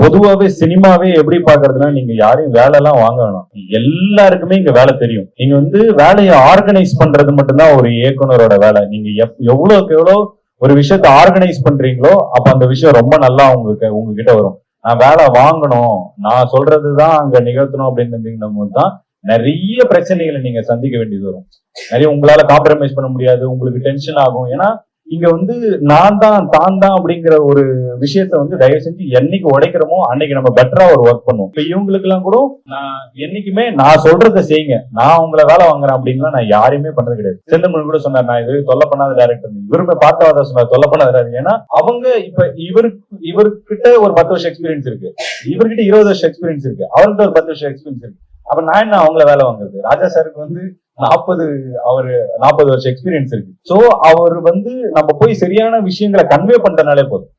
பொதுவாவே சினிமாவே எப்படி பாக்குறதுன்னா, நீங்க யாரையும் வேலை எல்லாம் வாங்க வேணாம். எல்லாருக்குமே இங்க வேலை தெரியும். நீங்க வந்து வேலையை ஆர்கனைஸ் பண்றது மட்டும்தான் ஒரு இயக்குனரோட வேலை. நீங்க எவ்வளவுக்கு எவ்வளவு ஒரு விஷயத்த ஆர்கனைஸ் பண்றீங்களோ அப்ப அந்த விஷயம் ரொம்ப நல்லா உங்ககிட்ட வரும். நான் வேலை வாங்கணும், நான் சொல்றதுதான் அங்க நிகழ்த்தணும் அப்படின்னு போது தான் நிறைய பிரச்சனைகளை நீங்க சந்திக்க வேண்டியது வரும். நிறைய உங்களால காம்ப்ரமைஸ் பண்ண முடியாது, உங்களுக்கு டென்ஷன் ஆகும். ஏன்னா இங்க வந்து நான் தான் தான் தான் அப்படிங்கிற ஒரு விஷயத்த வந்து தயவு செஞ்சு என்னைக்கு உடைக்கிறோமோ அன்னைக்கு நம்ம பெட்டரா ஒரு ஒர்க் பண்ணுவோம். இப்ப இவங்களுக்கு எல்லாம் கூட நான் என்னைக்குமே நான் சொல்றதை செய்யுங்க, நான் உங்களை வேலை வாங்குறேன் அப்படின்லாம் நான் யாரையுமே பண்ணது கிடையாது. செந்தமிழ் கூட சொன்னார், நான் இது தொல்லை பண்ணாத டைரக்டர். இவருமே பார்த்தாதான் சொன்னார் தொல்லை பண்ணாத. ஏன்னா அவங்க இப்ப இவர்கிட்ட ஒரு 10 வருஷம் எக்ஸ்பீரியன்ஸ் இருக்கு, இவர்கிட்ட 20 வருஷம் எக்ஸ்பீரியன்ஸ் இருக்கு, அவர்கிட்ட ஒரு 10 வருஷம் எக்ஸ்பீரியன்ஸ் இருக்கு. அப்ப நான் என்ன அவங்கள வேலை வாங்குறது? ராஜா சாருக்கு வந்து 40 வருஷம் எக்ஸ்பீரியன்ஸ் இருக்கு. சோ அவர் வந்து நம்ம போய் சரியான விஷயங்களை கன்வே பண்றதுனாலே போதும்.